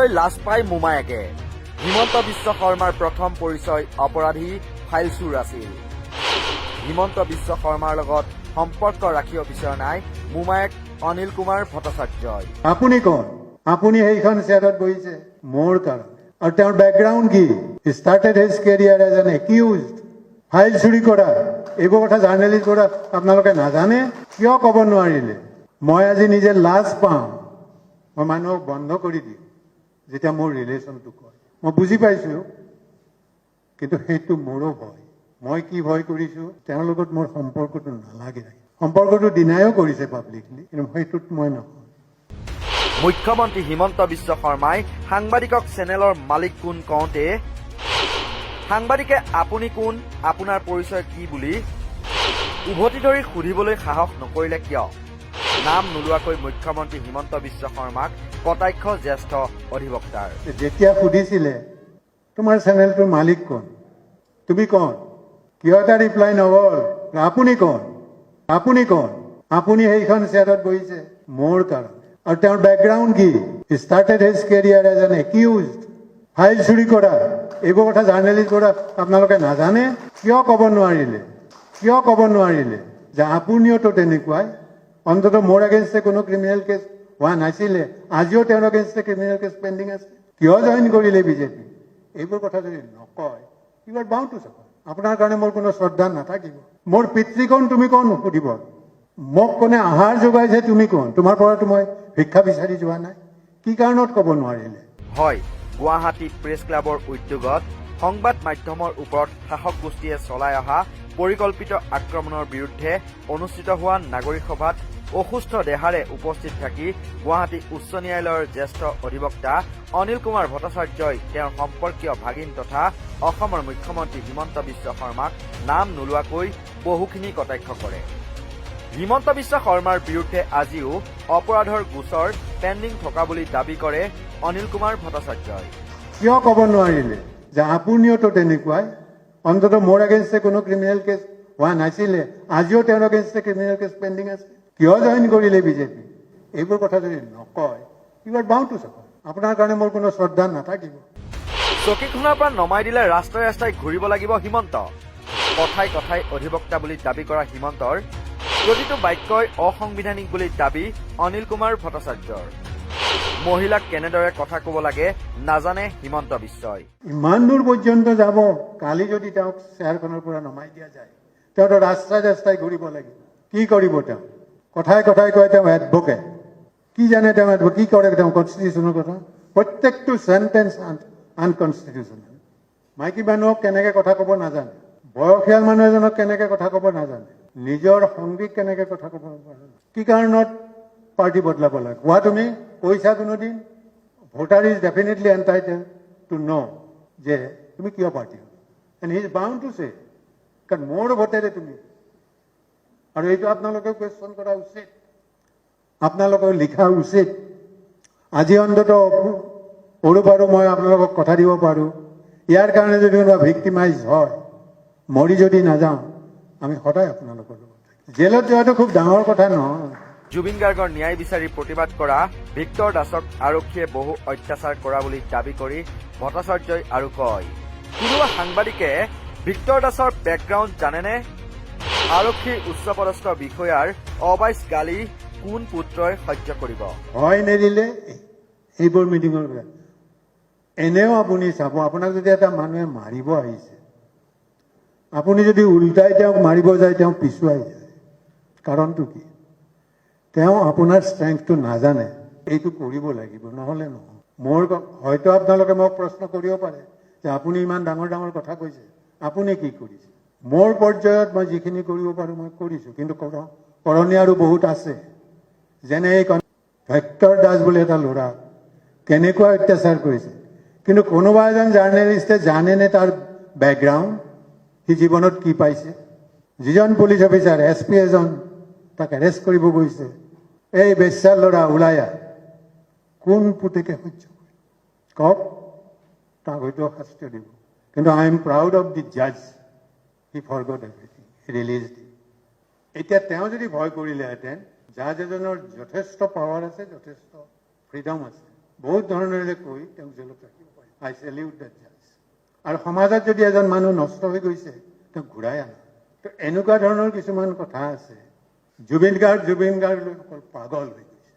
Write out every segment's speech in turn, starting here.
লৈ লাজ পাই মোমায়েকে। হিমন্ত বিশ্ব শৰ্মাৰ প্ৰথম পৰিচয় অপৰাধী ফাইল চোৰ আছিল। হিমন্ত বিশ্ব শৰ্মাৰ লগত সম্পৰ্ক ৰাখিব বিচৰা নাই মোমায়েক অনিল কুমাৰ ভট্টাচাৰ্যই। আপুনি কোন? আপুনি সেইখন চেয়াৰত বহিছে মোৰ কাৰণে। আৰু তেওঁৰ বেকগ্ৰাউণ্ড কি? Started his career as an accused. File চুৰি কৰা এইবোৰ কথা জাৰ্নেলিষ্ট কৰা আপোনালোকে নাজানে? কিয় ক'ব নোৱাৰিলে? মই আজি নিজে লাজ পাওঁ, মই মানুহক বন্ধ কৰি দিওঁ যেতিয়া মোৰ ৰিলেশ্যনটো কয়। মই বুজি পাইছোঁ, কিন্তু সেইটো মোৰো ভয়। মই কি ভয় কৰিছোঁ? তেওঁৰ লগত মোৰ সম্পৰ্কটো নালাগে। সম্পৰ্কটো ডিনায়ো কৰিছে পাব্লিকলি, কিন্তু সেইটোত মই নহয়। মুখ্যমন্ত্ৰী হিমন্ত বিশ্ব শৰ্মাই সাংবাদিকক চেনেলৰ মালিক কোন কওঁতে সাংবাদিকে আপুনি কোন, আপোনাৰ পৰিচয় কি বুলি উভতি ধৰি সুধিবলৈ সাহস নকৰিলে কিয়? নাম নোলোৱাকৈ মুখ্যমন্ত্ৰী হিমন্ত বিশ্ব শৰ্মাক কটাক্ষ জ্যেষ্ঠ অধিবক্তাৰ। যেতিয়া সুধিছিলে তোমাৰ চেনেলটোৰ মালিক কোন, তুমি কোন, কিয় এটা ৰিপ্লাই নগ'ল? আপুনি কোন? আপুনি কোন? আপুনি সেইখন চেয়াৰত বহিছে মোৰ কাৰণে। আৰু তেওঁৰ বেকগ্ৰাউণ্ড কি? Started his career as an accused. File চুৰি কৰা এইবোৰ কথা জাৰ্নেলিষ্ট কৰা আপোনালোকে নাজানে? কিয় ক'ব নোৱাৰিলে? কিয় ক'ব নোৱাৰিলে যে আপুনিওতো তেনেকুৱাই? অন্ততঃ মোৰ এগেইনষ্টে কোনো ক্ৰিমিনেল কেছ হোৱা নাছিলে, আজিও তেওঁৰ এগেইনষ্টে ক্ৰিমিনেল কেছ পেণ্ডিং আছে। কিয় জইন কৰিলে বিজেপি? এইবোৰ কথা যদি নকয়, U R bound two Safar. আপোনাৰ কাৰণে মোৰ কোনো শ্ৰদ্ধা নাথাকিব। মোৰ পিতৃকোণ তুমি কোন সুধিব? মোক কোনে আহাৰ যোগাইছে তুমি কোন? তোমাৰ পৰাতো মই ভিক্ষা বিচাৰি যোৱা নাই। কি কাৰণত ক'ব নোৱাৰিলে? হয়, গুৱাহাটী প্ৰেছ ক্লাবৰ উদ্যোগত সংবাদ মাধ্যমৰ ওপৰত শাসক গোষ্ঠীয়ে চলাই অহা পৰিকল্পিত আক্ৰমণৰ বিৰুদ্ধে অনুষ্ঠিত হোৱা নাগৰিক সভাত অসুস্থ দেহাৰে উপস্থিত থাকি গুৱাহাটী উচ্চ ন্যায়ালয়ৰ জ্যেষ্ঠ অধিবক্তা অনিল কুমাৰ ভট্টাচাৰ্যই তেওঁৰ সম্পৰ্কীয় ভাগিন তথা অসমৰ মুখ্যমন্ত্ৰী হিমন্ত বিশ্ব শৰ্মাক নাম নোলোৱাকৈ বহুখিনি কটাক্ষ কৰে। হিমন্ত বিশ্ব শৰ্মাৰ বিৰুদ্ধে আজিও অপৰাধৰ গোচৰ পেণ্ডিং থকা বুলি দাবী কৰে অনিল কুমাৰ ভট্টাচাৰ্যই। কিয় ক'ব নোৱাৰিলে যে আপুনিওতো তেনেকুৱাই? অন্ততঃ মোৰ এগেইনষ্টে কোনো ক্ৰিমিনেল কেছ হোৱা নাছিলে, আজিও তেওঁৰ এগেইনষ্টে ক্ৰিমিনেল কেছ পেণ্ডিং আছে। কিয় জইন কৰিলে বিজেপি? এইবোৰ কথা যদি নকয়, U R bound two Safar. আপোনাৰ কাৰণে মোৰ কোনো শ্ৰদ্ধা নাথাকিব। চকীখনৰ পৰা নমাই দিলে ৰাস্তাই ৰাস্তাই ঘূৰিব লাগিব হিমন্ত। কথাই কথাই অধিবক্তা বুলি দাবী কৰা হিমন্তৰ প্ৰতিটো বাক্যই অসাংবিধানিক বুলি দাবী অনিল কুমাৰ ভট্টাচাৰ্যৰ। মহিলাক কেনেদৰে কথা ক'ব লাগে নাজানে হিমন্ত বিশ্বই। ইমান দূৰ পৰ্যন্ত যাব, কালি যদি তেওঁক চেয়াৰখনৰ পৰা নমাই দিয়া যায়, তেওঁতো ৰাস্তাই ৰাস্তাই ঘূৰিব লাগিব। কি কৰিব তেওঁ? কথাই কথাই কয় তেওঁ এডভোকেট। কি জানে তেওঁ এডভোকেট? কি কৰে তেওঁ? কনষ্টিটিউশ্যনৰ কথা প্ৰত্যেকটো চেণ্টেন্স আনকনষ্টিটিউশ্যনেল। মাইকী মানুহক কেনেকে কথা ক'ব নাজানে, বয়সীয়াল মানুহ এজনক কেনেকে কথা ক'ব নাজানে, নিজৰ সংগীক কেনেকে কথা ক'ব নাজানে। কি কাৰণত পাৰ্টি বদলাব লাগে? কোৱা তুমি কৈছা কোনোদিন? ভোটাৰ ইজ ডেফিনেটলি এণ্টাইটেল টু ন' যে তুমি কিয় পাৰ্টি হ'ল, and he is bound two চে, কাৰণ মোৰ ভোটেৰে তুমি। আৰু এইটো আপোনালোকেও কুৱেশ্যন কৰা উচিত, আপোনালোকেও লিখা উচিত। আজি অন্ততঃ সৰু মই আপোনালোকক কথা দিব পাৰোঁ, ইয়াৰ কাৰণে যদি কোনোবা ভিক্টিমাইজ হয়, মৰি যদি নাযাওঁ, আমি সদায় আপোনালোকৰ লগত থাকিম। জেলত যোৱাটো খুব ডাঙৰ কথা নহয়। জুবিন গাৰ্গৰ ন্যায় বিচাৰি প্ৰতিবাদ কৰা ভিক্টৰ দাসক আৰক্ষীয়ে বহু অত্যাচাৰ কৰা বুলি দাবী কৰি ভট্টাচাৰ্যই আৰু কয়, কোনোবা সাংবাদিকে ভিক্টৰ দাসৰ বেকগ্ৰাউণ্ড জানেনে? আৰক্ষীৰ উচ্চপদস্থ বিষয়াৰ অবাইচ গালি কোন পুত্ৰই সহ্য কৰিব? হয় নেৰিলে এইবোৰ মিটিঙৰ পৰা এনেও আপুনি চাব, আপোনাক যদি এটা মানুহে মাৰিব আহিছে, আপুনি যদি উল্টাই তেওঁক মাৰিব যায়, তেওঁ পিছুৱাই যায়। কাৰণটো কি? তেওঁ আপোনাৰ ষ্ট্ৰেংথটো নাজানে। এইটো কৰিব লাগিব, নহ'লে নহয়। মোৰ হয়তো আপোনালোকে মোক প্ৰশ্ন কৰিব পাৰে যে আপুনি ইমান ডাঙৰ ডাঙৰ কথা কৈছে, আপুনি কি কৰিছে? মোৰ পৰ্যায়ত মই যিখিনি কৰিব পাৰোঁ মই কৰিছোঁ, কিন্তু কৰণীয় আৰু বহুত আছে। যেনে এই ভিক্টৰ দাস বুলি এটা ল'ৰা কেনেকুৱা অত্যাচাৰ কৰিছে, কিন্তু কোনোবা এজন জাৰ্নেলিষ্টে জানেনে তাৰ বেকগ্ৰাউণ্ড, সি জীৱনত কি পাইছে? যিজন পুলিচ অফিচাৰ SP এজন তাক এৰেষ্ট কৰিব গৈছে, এই বেশ্যাৰ ল'ৰা ওলাই আহ, কোন পুতেকে সহ্য কৰে? কওক, তাক হয়তো শাস্তি দিব। কিন্তু I am proud of the জাজ, হি ফৰগট এভৰিথিং, হি ৰিলিজড হিম। এতিয়া তেওঁ যদি ভয় কৰিলেহেঁতেন, জাজ এজনৰ যথেষ্ট পাৱাৰ আছে, যথেষ্ট ফ্ৰীডম আছে, বহুত ধৰণেৰে কৈ তেওঁক জেলত ৰাখিব পাৰি। আই চেলিউট দ্যাট জাজ। আৰু সমাজত যদি এজন মানুহ নষ্ট হৈ গৈছে তেওঁক ঘূৰাই আনা। তো এনেকুৱা ধৰণৰ কিছুমান কথা আছে। জুবিন গাৰ্গ অকল পাগল হৈ গৈছে,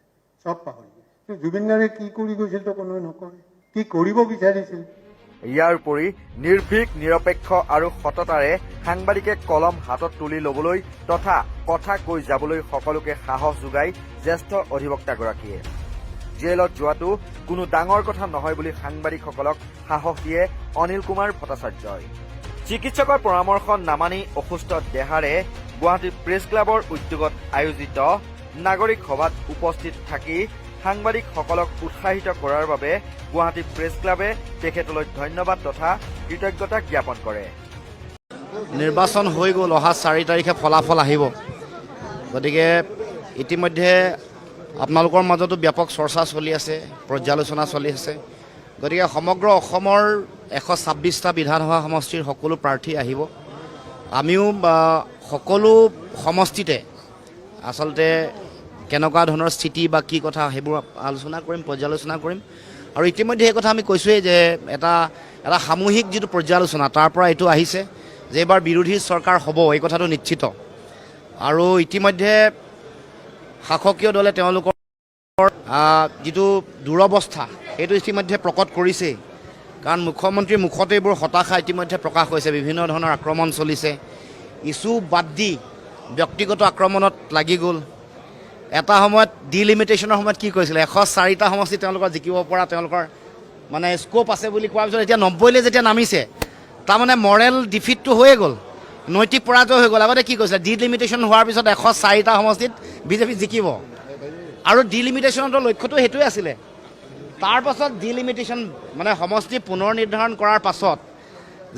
চব পাহৰি গৈছে। জুবিন গাৰ্গে কি কৰি গৈছিল তো কোনোৱে নকয়, কি কৰিব বিচাৰিছিল। ইয়াৰ উপৰি নিৰ্ভীক নিৰপেক্ষ আৰু সততাৰে সাংবাদিকে কলম হাতত তুলি ল'বলৈ তথা কথা কৈ যাবলৈ সকলোকে সাহস যোগায় জ্যেষ্ঠ অধিবক্তাগৰাকীয়ে। জেলত যোৱাটো কোনো ডাঙৰ কথা নহয় বুলি সাংবাদিকসকলক সাহস দিয়ে অনিল কুমাৰ ভট্টাচাৰ্যই। চিকিৎসকৰ পৰামৰ্শ নামানি অসুস্থ দেহাৰে গুৱাহাটী প্ৰেছ ক্লাবৰ উদ্যোগত আয়োজিত নাগৰিক সভাত উপস্থিত থাকি সাংবাদিকসকলক উৎসাহিত কৰাৰ বাবে গুৱাহাটী প্ৰেছ ক্লাবে তেখেতলৈ ধন্যবাদ তথা কৃতজ্ঞতা জ্ঞাপন কৰে। নিৰ্বাচন হৈ গ'ল, অহা 4 তাৰিখে ফলাফল আহিব। গতিকে ইতিমধ্যে আপোনালোকৰ মাজতো ব্যাপক চৰ্চা চলি আছে, পৰ্যালোচনা চলি আছে। গতিকে সমগ্ৰ অসমৰ 126টা বিধানসভা সমষ্টিৰ সকলো প্ৰাৰ্থী আহিব। আমিও সকলো সমষ্টিতে আচলতে কেনেকুৱা ধৰণৰ স্থিতি বা কি কথা সেইবোৰ আলোচনা কৰিম, পৰ্যালোচনা কৰিম। আৰু ইতিমধ্যে এই কথা আমি কৈছোঁৱেই যে এটা সামূহিক যিটো পৰ্যালোচনা তাৰ পৰা এইটো আহিছে যে এইবাৰ বিৰোধী চৰকাৰ হ'ব, এই কথাটো নিশ্চিত। আৰু ইতিমধ্যে শাসকীয় দলে তেওঁলোকৰ যিটো দুৰৱস্থা সেইটো ইতিমধ্যে প্ৰকট কৰিছেই। কাৰণ মুখ্যমন্ত্ৰীৰ মুখতে এইবোৰ হতাশা ইতিমধ্যে প্ৰকাশ হৈছে, বিভিন্ন ধৰণৰ আক্ৰমণ চলিছে। ইছ্যু বাদ দি ব্যক্তিগত আক্ৰমণত লাগি গ'ল। এটা সময়ত ডিলিমিটেশ্যনৰ সময়ত কি কৈছিলে, 104টা সমষ্টি তেওঁলোকৰ জিকিব পৰা তেওঁলোকৰ মানে স্ক'প আছে বুলি কোৱাৰ পিছত এতিয়া 90লৈ যেতিয়া নামিছে, তাৰমানে মৰেল ডিফিটটো হৈয়ে গ'ল, নৈতিক পৰাজয় হৈ গ'ল। আগতে কি কৈছিলে, ডিলিমিটেশ্যন হোৱাৰ পিছত 104টা সমষ্টিত বিজেপি জিকিব। আৰু ডিলিমিটেশ্যনৰ লক্ষ্যটো সেইটোৱে আছিলে। তাৰ পাছত ডিলিমিটেশ্যন মানে সমষ্টি পুনৰ নিৰ্ধাৰণ কৰাৰ পাছত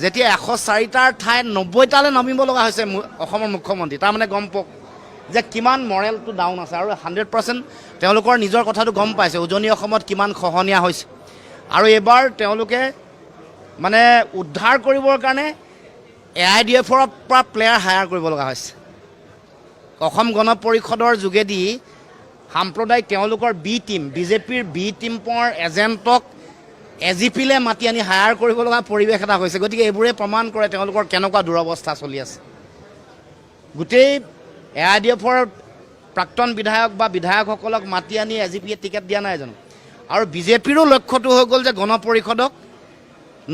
যেতিয়া 104টাৰ ঠাইত 90টালৈ নামিব লগা হৈছে অসমৰ মুখ্যমন্ত্ৰী, তাৰমানে গম পাওক যে কিমান মৰেলটো ডাউন আছে। আৰু 100% তেওঁলোকৰ নিজৰ কথাটো গম পাইছে উজনি অসমত কিমান খহনীয়া হৈছে। আৰু এইবাৰ তেওঁলোকে মানে উদ্ধাৰ কৰিবৰ কাৰণে AIDFৰ পৰা প্লেয়াৰ হায়াৰ কৰিব লগা হৈছে। অসম গণ পৰিষদৰ যোগেদি সাম্প্ৰদায়িক তেওঁলোকৰ বি টিম, বিজেপিৰ বি টিমৰ এজেণ্টক AGPলৈ মাতি আনি হায়াৰ কৰিব লগা পৰিৱেশ এটা হৈছে। গতিকে এইবোৰে প্ৰমাণ কৰে তেওঁলোকৰ কেনেকুৱা দুৰৱস্থা চলি আছে। গোটেই AIDFৰ প্ৰাক্তন বিধায়ক বা বিধায়কসকলক মাতি আনি AGPয়ে টিকেট দিয়া নাই জানো। আৰু বিজেপিৰো লক্ষ্যটো হৈ গ'ল যে গণ পৰিষদক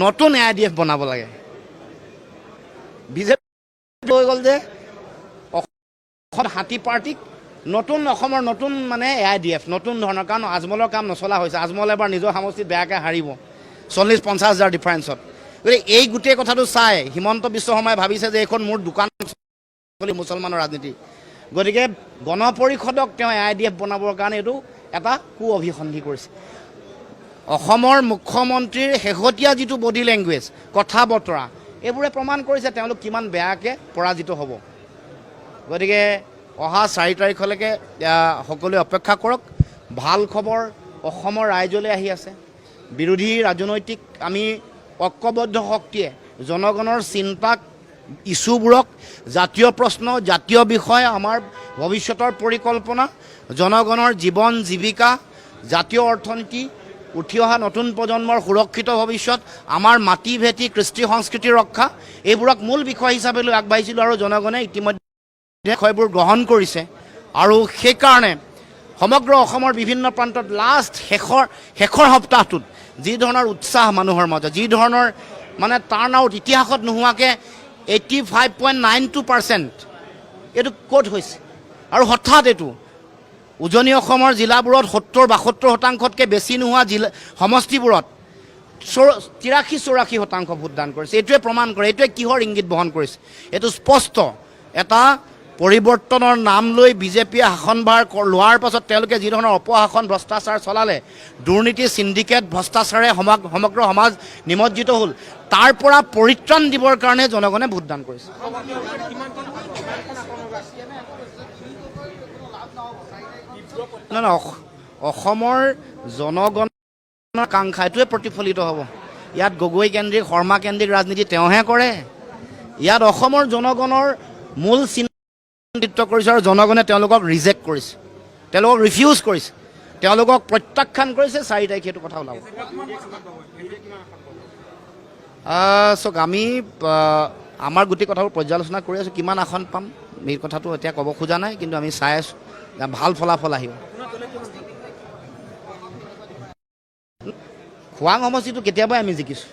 নতুন AIDF বনাব লাগে। বিজেপি হৈ গ'ল যে অসম হাতী পাৰ্টিক নতুন অসমৰ নতুন মানে AIDF নতুন ধৰণৰ। কাৰণ আজমলৰ কাম নচলা হৈছে। আজমল এবাৰ নিজৰ সমষ্টিত বেয়াকৈ হাৰিব 40-50 হাজাৰ ডিফাৰেঞ্চত। গতিকে এই গোটেই কথাটো চাই হিমন্ত বিশ্ব শৰ্মাই ভাবিছে যে এইখন মোৰ দোকান মুছলমানৰ ৰাজনীতি। গতিকে গণ পৰিষদক তেওঁ AIDF বনাবৰ কাৰণে এইটো এটা কু অভিসন্ধি কৰিছে। অসমৰ মুখ্যমন্ত্ৰীৰ শেহতীয়া যিটো বডি লেংগুৱেজ, কথা বতৰা, এইবোৰে প্ৰমাণ কৰিছে তেওঁলোক কিমান বেয়াকৈ পৰাজিত হ'ব। গতিকে অহা 4 তাৰিখলৈকে সকলোৱে অপেক্ষা কৰক। ভাল খবৰ অসমৰ ৰাইজলৈ আহি আছে। বিৰোধী ৰাজনৈতিক আমি ঐক্যবদ্ধ শক্তিয়ে জনগণৰ চিন্তাক, ইছ্যুবোৰক, জাতীয় প্ৰশ্ন, জাতীয় বিষয়, আমাৰ ভৱিষ্যতৰ পৰিকল্পনা, জনগণৰ জীৱন জীৱিকা, জাতীয় অৰ্থনীতি, উঠি অহা নতুন প্ৰজন্মৰ সুৰক্ষিত ভৱিষ্যত, আমাৰ মাটি ভেটি, কৃষ্টি সংস্কৃতিৰ ৰক্ষা, এইবোৰক মূল বিষয় হিচাপে লৈ আগবাঢ়িছিলোঁ। আৰু জনগণে ইতিমধ্যে বিষয়বোৰ গ্ৰহণ কৰিছে। আৰু সেইকাৰণে সমগ্ৰ অসমৰ বিভিন্ন প্ৰান্তত শেষৰ সপ্তাহটোত যি ধৰণৰ উৎসাহ মানুহৰ মাজত, যি ধৰণৰ মানে টাৰ্ণ আউট ইতিহাসত নোহোৱাকৈ 85.92% এইটো ক'ত হৈছে। আৰু হঠাৎ এইটো উজনি অসমৰ জিলাবোৰত 70-72% বেছি নোহোৱা সমষ্টিবোৰত 83-84% ভোটদান কৰিছে। এইটোৱে প্ৰমাণ কৰে, এইটোৱে কিহৰ ইংগিত বহন কৰিছে। এইটো স্পষ্ট এটা পৰিৱৰ্তনৰ নাম লৈ বিজেপিয়ে শাসনভাৰ লোৱাৰ পাছত তেওঁলোকে যি ধৰণৰ অপশাসন, ভ্ৰষ্টাচাৰ চলালে, দুৰ্নীতি, চিণ্ডিকেট, ভ্ৰষ্টাচাৰে সমগ্ৰ সমাজ নিমজ্জিত হ'ল, তাৰ পৰা পৰিত্ৰাণ দিবৰ কাৰণে জনগণে ভোটদান কৰিছে। অসমৰ জনগণৰ আকাংক্ষা এইটোৱে প্ৰতিফলিত হ'ব। ইয়াত গগৈ কেন্দ্ৰিক, শৰ্মা কেন্দ্ৰিক ৰাজনীতি তেওঁহে কৰে। ইয়াত অসমৰ জনগণৰ মূল চিন্তা কৰিছে আৰু জনগণে তেওঁলোকক ৰিজেক্ট কৰিছে, তেওঁলোকক ৰিফিউজ কৰিছে। তেওঁলোকক প্ৰত্যাখ্যান কৰিছে 4 তাৰিখে এইটো কথা ওলাব। চাওক আমি আমাৰ গোটেই কথাবোৰ পৰ্যালোচনা কৰি আছোঁ, কিমান আসন পাম এই কথাটো এতিয়া ক'ব খোজা নাই, কিন্তু আমি চাই আছোঁ ভাল ফলাফল আহিব। খোৱাং সমষ্টিটো কেতিয়াবাই আমি জিকিছোঁ,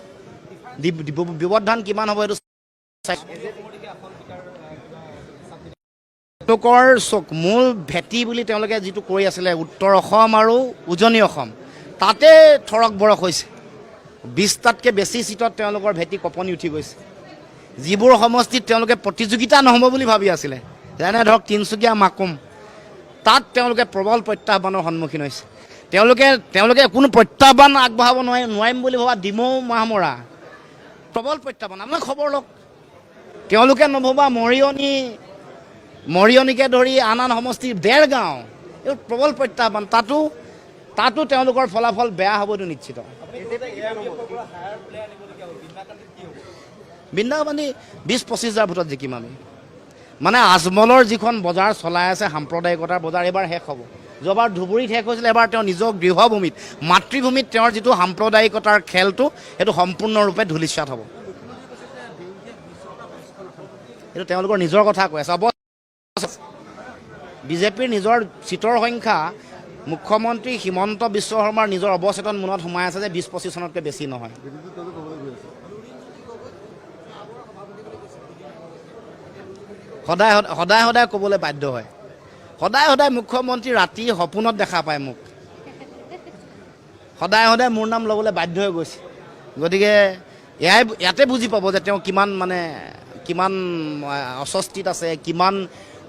ব্যৱধান কিমান হ'ব এইটো তেওঁলোকৰ মূল ভেটি বুলি তেওঁলোকে যিটো কৰি আছিলে উত্তৰ অসম আৰু উজনি অসম, তাতে থৰক বৰক হৈছে। 20টাতকৈ বেছি চিটত তেওঁলোকৰ ভেটি কঁপনি উঠি গৈছে। যিবোৰ সমষ্টিত তেওঁলোকে প্ৰতিযোগিতা নহ'ব বুলি ভাবি আছিলে, যেনে ধৰক তিনিচুকীয়া মাকুম, তাত তেওঁলোকে প্ৰবল প্ৰত্যাহ্বানৰ সন্মুখীন হৈছে। তেওঁলোকে কোনো প্ৰত্যাহ্বান আগবঢ়াব নোৱাৰিম বুলি ভবা ডিমৌ মাহমৰা প্ৰবল প্ৰত্যাহ্বান। আপোনাক খবৰ লওক, তেওঁলোকে নভবা মৰিয়নিকে ধৰি আন সমষ্টিৰ 1.5 গাঁও, এইবোৰ প্ৰবল প্ৰত্যাহ্বান। তাতো তেওঁলোকৰ ফলাফল বেয়া হ'ব, এইটো নিশ্চিত। বৃন্দাবনী 20-25 হাজাৰ ভোটত জিকিম আমি। মানে আজমলৰ যিখন বজাৰ চলাই আছে সাম্প্ৰদায়িকতাৰ বজাৰ, এইবাৰ শেষ হ'ব। যোৱাবাৰ ধুবুৰীত শেষ হৈছিলে, এবাৰ তেওঁ নিজৰ গৃহভূমিত মাতৃভূমিত তেওঁৰ যিটো সাম্প্ৰদায়িকতাৰ খেলটো সেইটো সম্পূৰ্ণৰূপে ধূলিসাৎ হ'ব। এইটো তেওঁলোকৰ নিজৰ কথা কৈ আছে। বিজেপিৰ নিজৰ চিটৰ সংখ্যা মুখ্যমন্ত্ৰী হিমন্ত বিশ্ব শৰ্মাৰ নিজৰ অৱচেতন মনত সোমাই আছে যে 20-25 চনতকৈ বেছি নহয়। সদায় ক'বলৈ বাধ্য হয়। সদায় মুখ্যমন্ত্ৰী ৰাতি সপোনত দেখা পায় মোক, সদায় মোৰ নাম ল'বলৈ বাধ্য হৈ গৈছে। গতিকে ইয়াতে বুজি পাব যে তেওঁ কিমান অস্বস্তিত আছে, কিমান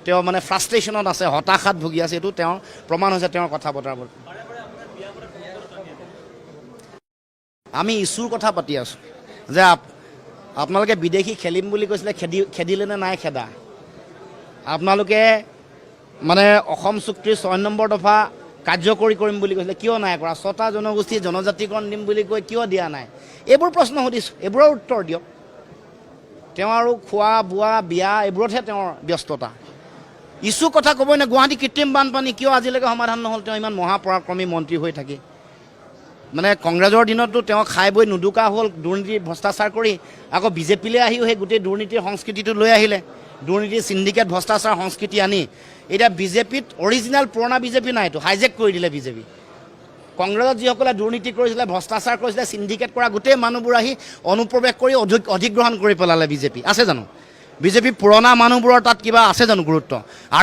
তেওঁ ফ্ৰাষ্ট্ৰেশ্যনত আছে, হতাশাত ভুগি আছে। এইটো তেওঁৰ প্ৰমাণ হৈছে তেওঁৰ কথা বতৰাবোৰ। আমি ইছ্যুৰ কথা পাতি আছোঁ যে আপোনালোকে বিদেশী খেলিম বুলি কৈছিলে, খেদিলে নে নাই খেদা? আপোনালোকে অসম চুক্তিৰ 6 নম্বৰ দফা কাৰ্যকৰী কৰিম বুলি কৈছিলে, কিয় নাই কৰা? 6টা জনগোষ্ঠী জনজাতিকৰণ দিম বুলি কৈ কিয় দিয়া নাই? এইবোৰ প্ৰশ্ন সুধিছোঁ, এইবোৰৰ উত্তৰ দিয়ক। তেওঁ আৰু খোৱা বোৱা বিয়া এইবোৰতহে তেওঁৰ ব্যস্ততা। ইছ্যু কথা ক'বই নাই। গুৱাহাটী কৃত্ৰিম বানপানী কিয় আজিলৈকে সমাধান নহ'ল? তেওঁ ইমান মহাপৰাক্ৰমী মন্ত্ৰী হৈ থাকি। কংগ্ৰেছৰ দিনততো তেওঁ খাই বৈ নুদুকা হ'ল, দুৰ্নীতি ভ্ৰষ্টাচাৰ কৰি। আকৌ বিজেপিলৈ আহিও সেই গোটেই দুৰ্নীতিৰ সংস্কৃতিটো লৈ আহিলে, দুৰ্নীতি চিণ্ডিকেট ভ্ৰষ্টাচাৰ সংস্কৃতি আনি। এতিয়া বিজেপিত অৰিজিনেল পুৰণা বিজেপি নাইতো, হাইজেক কৰি দিলে বিজেপি। কংগ্ৰেছত যিসকলে দুৰ্নীতি কৰিছিলে, ভ্ৰষ্টাচাৰ কৰিছিলে, চিণ্ডিকেট কৰা গোটেই মানুহবোৰ আহি অনুপ্ৰৱেশ কৰি অধিগ্ৰহণ কৰি পেলালে বিজেপি। আছে জানো বিজেপি পুৰণা মানুহবোৰৰ তাত কিবা আছে জানো গুৰুত্ব?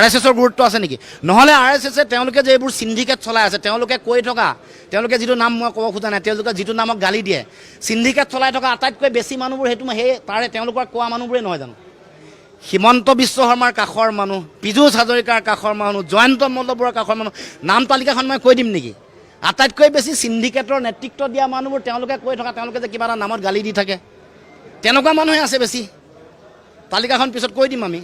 RSSৰ গুৰুত্ব আছে নেকি? নহ'লে RSSে তেওঁলোকে যে এইবোৰ চিণ্ডিকেট চলাই আছে, তেওঁলোকে যিটো নাম মই ক'ব খোজা নাই, তেওঁলোকে যিটো নামক গালি দিয়ে, চিণ্ডিকেট চলাই থকা আটাইতকৈ বেছি মানুহবোৰ তেওঁলোকৰ কোৱা মানুহবোৰেই নহয় জানো? হিমন্ত বিশ্ব শৰ্মাৰ কাষৰ মানুহ, পীযুষ হাজৰিকাৰ কাষৰ মানুহ, জয়ন্ত মল্লবৰৰ কাষৰ মানুহ, নাম তালিকাখন মই কৈ দিম নেকি? আটাইতকৈ বেছি চিণ্ডিকেটৰ নেতৃত্ব দিয়া মানুহবোৰ তেওঁলোকে তেওঁলোকে যে কিবা এটা নামত গালি দি থাকে, তেনেকুৱা মানুহে আছে বেছি। তালিকাখন পিছত কৈ দিম আমি।